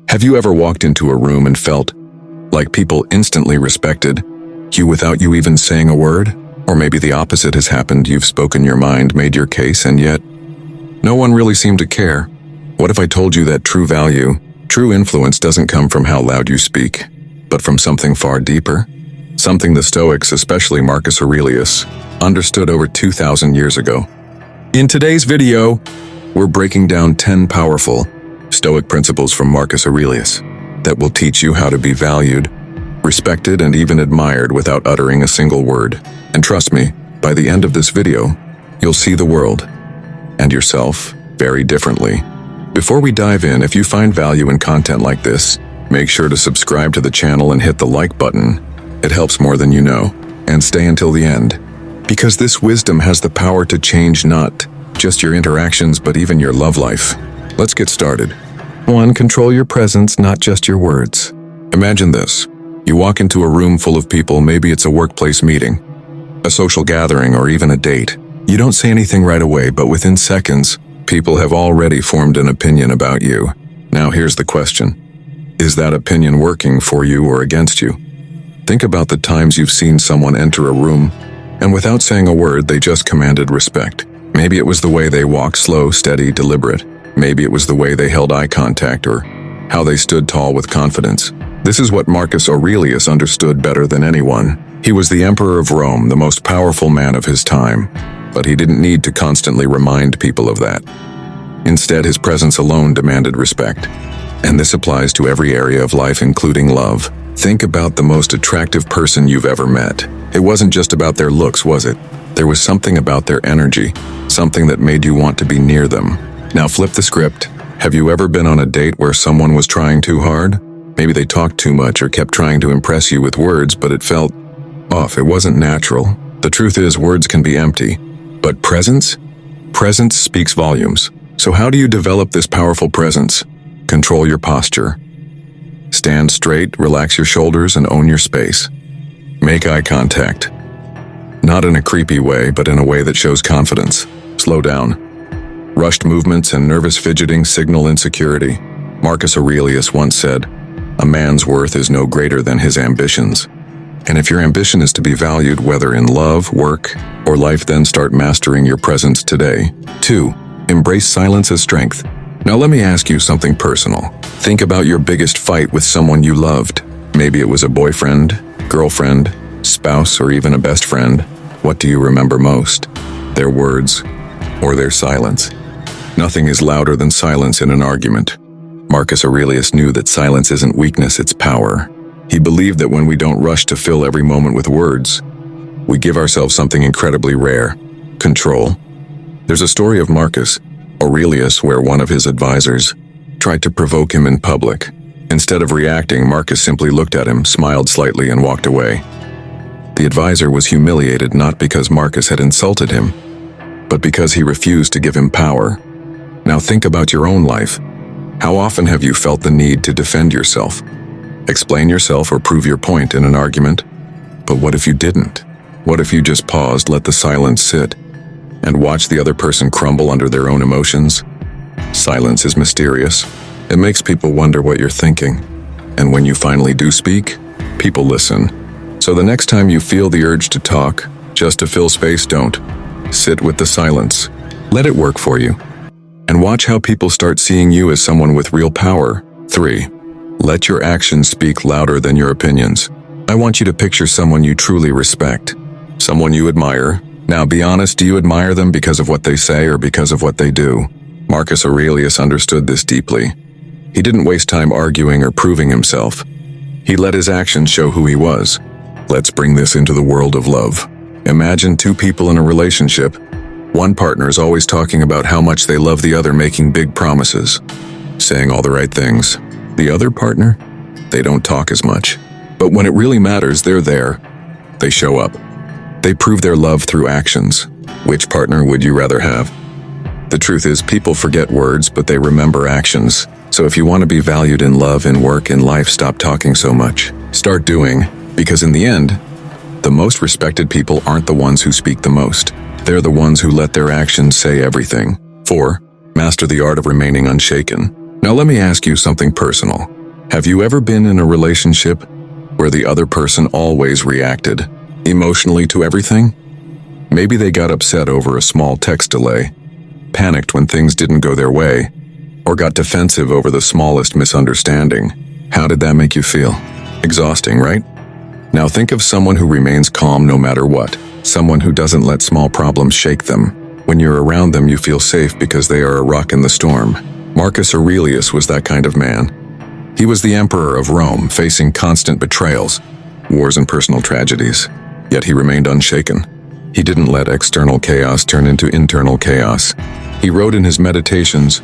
Have you ever walked into a room and felt like people instantly respected you without you even saying a word? Or maybe the opposite has happened. You've spoken your mind, made your case, and yet no one really seemed to care. What if I told you that true value, true influence doesn't come from how loud you speak, but from something far deeper? Something the Stoics, especially Marcus Aurelius, understood over 2,000 years ago. In today's video, we're breaking down 10 powerful Stoic principles from Marcus Aurelius that will teach you how to be valued, respected, and even admired without uttering a single word. And trust me, by the end of this video, you'll see the world and yourself very differently. Before we dive in, if you find value in content like this, make sure to subscribe to the channel and hit the like button. It helps more than you know. And stay until the end, because this wisdom has the power to change not just your interactions, but even your love life. Let's get started. 1. Control your presence, not just your words. Imagine this. You walk into a room full of people, maybe it's a workplace meeting, a social gathering, or even a date. You don't say anything right away, but within seconds, people have already formed an opinion about you. Now here's the question. Is that opinion working for you or against you? Think about the times you've seen someone enter a room, and without saying a word, they just commanded respect. Maybe it was the way they walked slow, steady, deliberate. Maybe it was the way they held eye contact, or how they stood tall with confidence. This is what Marcus Aurelius understood better than anyone. He was the emperor of Rome, the most powerful man of his time, but he didn't need to constantly remind people of that. Instead, his presence alone demanded respect. And this applies to every area of life, including love. Think about the most attractive person you've ever met. It wasn't just about their looks, was it? There was something about their energy, something that made you want to be near them. Now flip the script. Have you ever been on a date where someone was trying too hard? Maybe they talked too much or kept trying to impress you with words, but it felt off. It wasn't natural. The truth is, words can be empty, but presence speaks volumes. So how do you develop this powerful presence? Control your posture. Stand straight, relax your shoulders, and own your space. Make eye contact. Not in a creepy way, but in a way that shows confidence. Slow down. Rushed movements and nervous fidgeting signal insecurity. Marcus Aurelius once said, "A man's worth is no greater than his ambitions." And if your ambition is to be valued, whether in love, work, or life, then start mastering your presence today. 2. Embrace silence as strength. Now let me ask you something personal. Think about your biggest fight with someone you loved. Maybe it was a boyfriend, girlfriend, spouse, or even a best friend. What do you remember most? Their words or their silence? Nothing is louder than silence in an argument. Marcus Aurelius knew that silence isn't weakness, it's power. He believed that when we don't rush to fill every moment with words, we give ourselves something incredibly rare: control. There's a story of Marcus Aurelius where one of his advisors tried to provoke him in public. Instead of reacting, Marcus simply looked at him, smiled slightly, and walked away. The advisor was humiliated not because Marcus had insulted him, but because he refused to give him power. Now think about your own life. How often have you felt the need to defend yourself, explain yourself, or prove your point in an argument? But what if you didn't? What if you just paused, let the silence sit, and watched the other person crumble under their own emotions? Silence is mysterious. It makes people wonder what you're thinking. And when you finally do speak, people listen. So the next time you feel the urge to talk, just to fill space, don't. Sit with the silence. Let it work for you. And watch how people start seeing you as someone with real power. 3. Let your actions speak louder than your opinions. I want you to picture someone you truly respect, someone you admire. Now be honest, do you admire them because of what they say or because of what they do? Marcus Aurelius understood this deeply. He didn't waste time arguing or proving himself. He let his actions show who he was. Let's bring this into the world of love. Imagine two people in a relationship. One partner is always talking about how much they love the other, making big promises, saying all the right things. The other partner, they don't talk as much. But when it really matters, they're there. They show up. They prove their love through actions. Which partner would you rather have? The truth is, people forget words, but they remember actions. So if you want to be valued in love, in work, in life, stop talking so much. Start doing, because in the end, the most respected people aren't the ones who speak the most. They're the ones who let their actions say everything. 4. Master the art of remaining unshaken. Now let me ask you something personal. Have you ever been in a relationship where the other person always reacted emotionally to everything? Maybe they got upset over a small text delay, panicked when things didn't go their way, or got defensive over the smallest misunderstanding. How did that make you feel? Exhausting, right? Now think of someone who remains calm no matter what, someone who doesn't let small problems shake them. When you're around them, you feel safe because they are a rock in the storm. Marcus Aurelius was that kind of man. He was the emperor of Rome, facing constant betrayals, wars and personal tragedies. Yet he remained unshaken. He didn't let external chaos turn into internal chaos. He wrote in his meditations,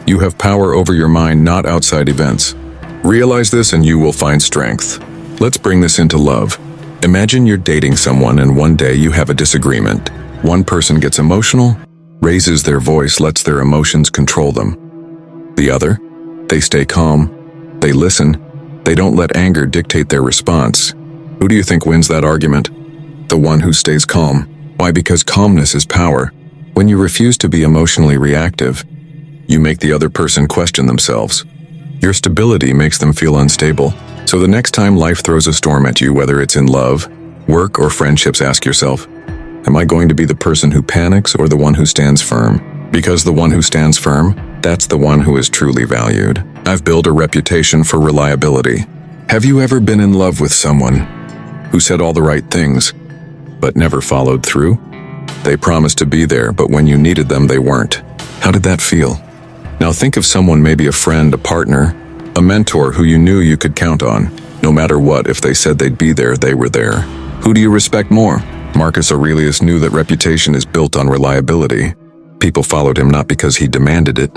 "You have power over your mind, not outside events. Realize this and you will find strength." Let's bring this into love. Imagine you're dating someone and one day you have a disagreement. One person gets emotional, raises their voice, lets their emotions control them. The other, they stay calm, they listen, they don't let anger dictate their response. Who do you think wins that argument? The one who stays calm. Why? Because calmness is power. When you refuse to be emotionally reactive, you make the other person question themselves. Your stability makes them feel unstable. So the next time life throws a storm at you, whether it's in love, work, or friendships, ask yourself, am I going to be the person who panics or the one who stands firm? Because the one who stands firm, that's the one who is truly valued. I've built a reputation for reliability. Have you ever been in love with someone who said all the right things, but never followed through? They promised to be there, but when you needed them, they weren't. How did that feel? Now think of someone, maybe a friend, a partner, a mentor who you knew you could count on. No matter what, if they said they'd be there, they were there. Who do you respect more? Marcus Aurelius knew that reputation is built on reliability. People followed him not because he demanded it,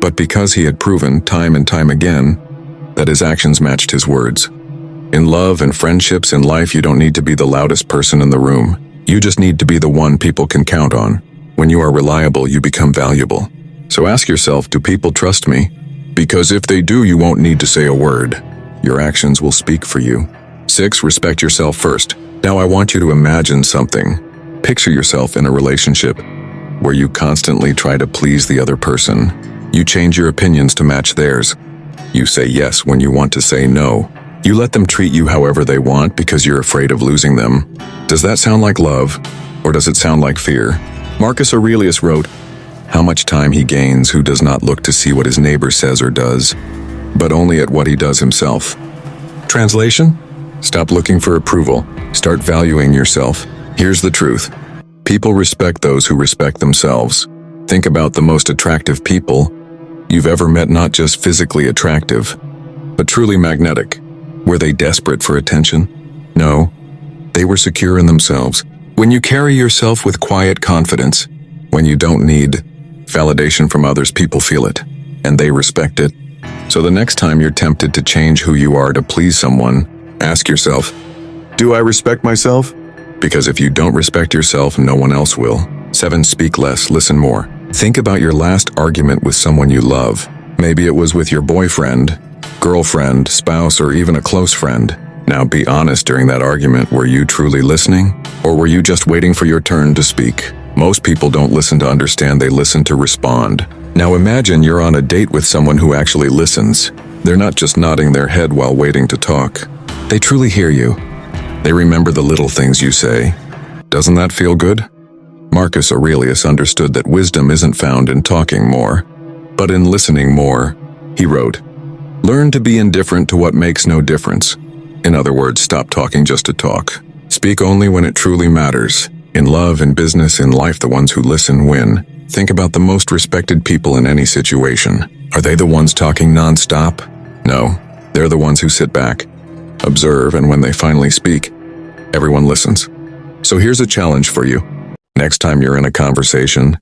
but because he had proven time and time again that his actions matched his words. In love and friendships, in life, you don't need to be the loudest person in the room. You just need to be the one people can count on. When you are reliable, you become valuable. So ask yourself, do people trust me? Because if they do, you won't need to say a word. Your actions will speak for you. 6. Respect yourself first. Now I want you to imagine something. Picture yourself in a relationship where you constantly try to please the other person. You change your opinions to match theirs. You say yes when you want to say no. You let them treat you however they want because you're afraid of losing them. Does that sound like love, or does it sound like fear? Marcus Aurelius wrote, "How much time he gains who does not look to see what his neighbor says or does, but only at what he does himself." Translation? Stop looking for approval. Start valuing yourself. Here's the truth. People respect those who respect themselves. Think about the most attractive people you've ever met, not just physically attractive, but truly magnetic. Were they desperate for attention? No, they were secure in themselves. When you carry yourself with quiet confidence, when you don't need validation from others, people feel it, and they respect it. So the next time you're tempted to change who you are to please someone, ask yourself, do I respect myself? Because if you don't respect yourself, no one else will. 7. Speak less, listen more. Think about your last argument with someone you love. Maybe it was with your boyfriend, girlfriend, spouse, or even a close friend. Now be honest, during that argument, were you truly listening? Or were you just waiting for your turn to speak? Most people don't listen to understand, they listen to respond. Now imagine you're on a date with someone who actually listens. They're not just nodding their head while waiting to talk. They truly hear you. They remember the little things you say. Doesn't that feel good? Marcus Aurelius understood that wisdom isn't found in talking more, but in listening more. He wrote, "Learn to be indifferent to what makes no difference." In other words, stop talking just to talk. Speak only when it truly matters. In love, in business, in life, the ones who listen win. Think about the most respected people in any situation. Are they the ones talking non-stop? No, they're the ones who sit back, observe, and when they finally speak, everyone listens. So here's a challenge for you. Next time you're in a conversation,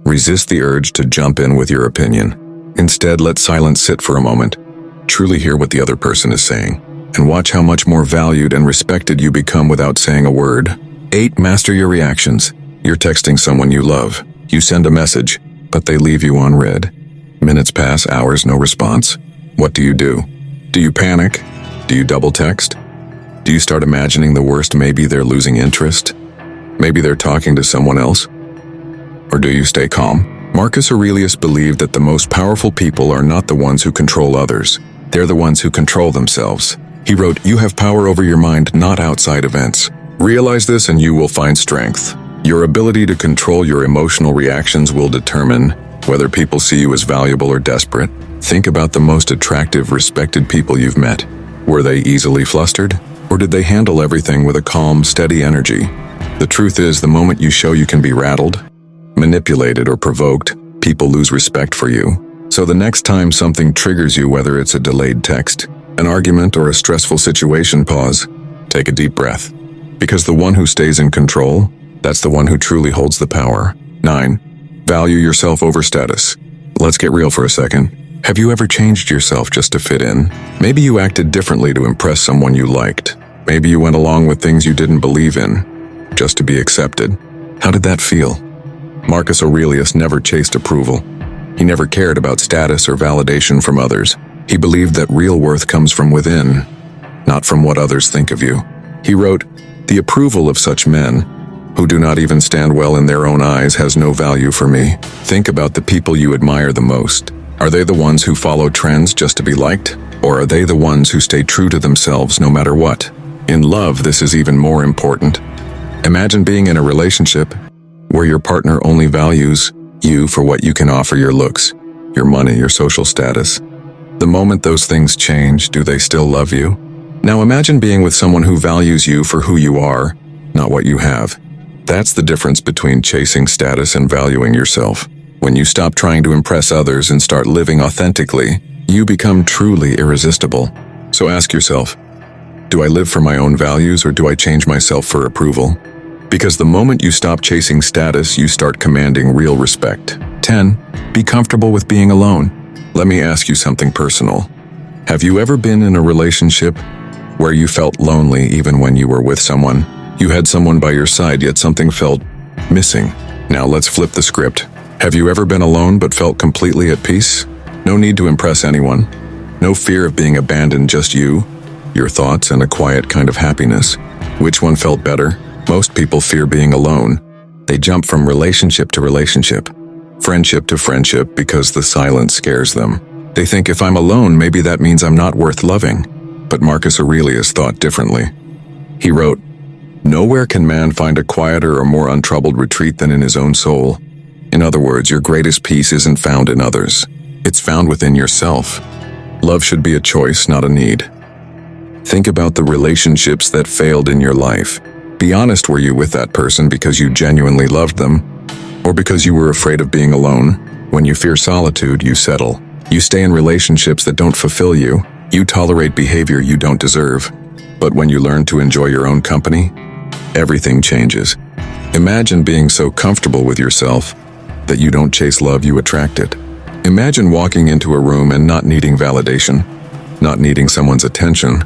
resist the urge to jump in with your opinion. Instead, let silence sit for a moment. Truly hear what the other person is saying, and watch how much more valued and respected you become without saying a word. 8. Master your reactions. You're texting someone you love. You send a message, but they leave you unread. Minutes pass, hours, no response. What do? Do you panic? Do you double text? Do you start imagining the worst? Maybe they're losing interest. Maybe they're talking to someone else. Or do you stay calm? Marcus Aurelius believed that the most powerful people are not the ones who control others, They're the ones who control themselves. He wrote, "You have power over your mind, not outside events. Realize this and you will find strength. Your ability to control your emotional reactions will determine whether people see you as valuable or desperate." Think about the most attractive, respected people you've met. Were they easily flustered? Or did they handle everything with a calm, steady energy? The truth is, the moment you show you can be rattled, manipulated, or provoked, people lose respect for you. So the next time something triggers you, whether it's a delayed text, an argument, or a stressful situation, pause. Take a deep breath. Because the one who stays in control, that's the one who truly holds the power. 9. Value yourself over status. Let's get real for a second. Have you ever changed yourself just to fit in? Maybe you acted differently to impress someone you liked. Maybe you went along with things you didn't believe in, just to be accepted. How did that feel? Marcus Aurelius never chased approval. He never cared about status or validation from others. He believed that real worth comes from within, not from what others think of you. He wrote, "The approval of such men, who do not even stand well in their own eyes, has no value for me." Think about the people you admire the most. Are they the ones who follow trends just to be liked? Or are they the ones who stay true to themselves no matter what? In love, this is even more important. Imagine being in a relationship where your partner only values you for what you can offer: your looks, your money, your social status. The moment those things change, do they still love you? Now imagine being with someone who values you for who you are, not what you have. That's the difference between chasing status and valuing yourself. When you stop trying to impress others and start living authentically, you become truly irresistible. So ask yourself, do I live for my own values or do I change myself for approval? Because the moment you stop chasing status, you start commanding real respect. 10. Be comfortable with being alone. Let me ask you something personal. Have you ever been in a relationship where you felt lonely even when you were with someone? You had someone by your side, yet something felt missing. Now let's flip the script. Have you ever been alone but felt completely at peace? No need to impress anyone. No fear of being abandoned, just you, your thoughts, and a quiet kind of happiness. Which one felt better? Most people fear being alone. They jump from relationship to relationship, friendship to friendship, because the silence scares them. They think, if I'm alone, maybe that means I'm not worth loving. But Marcus Aurelius thought differently. He wrote, "Nowhere can man find a quieter or more untroubled retreat than in his own soul." In other words, your greatest peace isn't found in others. It's found within yourself. Love should be a choice, not a need. Think about the relationships that failed in your life. Be honest, were you with that person because you genuinely loved them, or because you were afraid of being alone? When you fear solitude, you settle. You stay in relationships that don't fulfill you. You tolerate behavior you don't deserve. But when you learn to enjoy your own company, everything changes. Imagine being so comfortable with yourself that you don't chase love, you attract it. Imagine walking into a room and not needing validation, not needing someone's attention,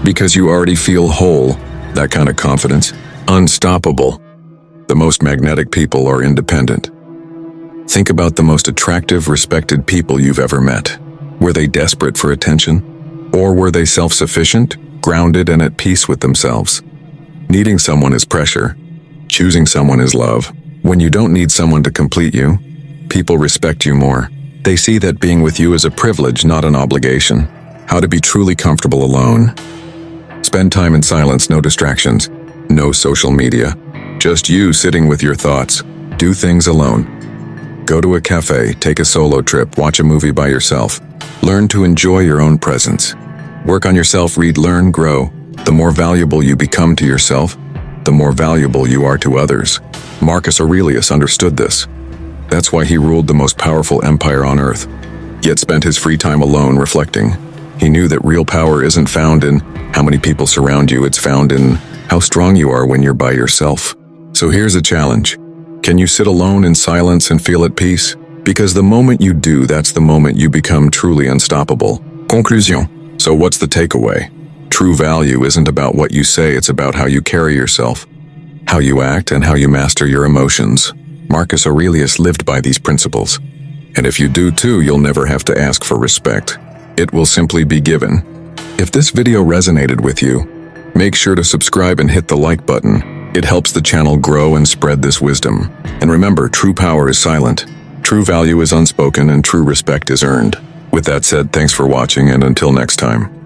because you already feel whole. That kind of confidence, unstoppable. The most magnetic people are independent. Think about the most attractive, respected people you've ever met. Were they desperate for attention? Or were they self-sufficient, grounded, and at peace with themselves? Needing someone is pressure. Choosing someone is love. When you don't need someone to complete you, people respect you more. They see that being with you is a privilege, not an obligation. How to be truly comfortable alone. Spend time in silence, no distractions, no social media. Just you sitting with your thoughts. Do things alone. Go to a cafe, take a solo trip, watch a movie by yourself. Learn to enjoy your own presence. Work on yourself, read, learn, grow. The more valuable you become to yourself, the more valuable you are to others. Marcus Aurelius understood this. That's why he ruled the most powerful empire on earth, yet spent his free time alone reflecting. He knew that real power isn't found in how many people surround you, it's found in how strong you are when you're by yourself. So here's a challenge. Can you sit alone in silence and feel at peace? Because the moment you do, that's the moment you become truly unstoppable. Conclusion. So what's the takeaway? True value isn't about what you say, it's about how you carry yourself, how you act, and how you master your emotions. Marcus Aurelius lived by these principles. And if you do too, you'll never have to ask for respect. It will simply be given. If this video resonated with you, make sure to subscribe and hit the like button. It helps the channel grow and spread this wisdom. And remember, true power is silent, true value is unspoken, and true respect is earned. With that said, thanks for watching, and until next time.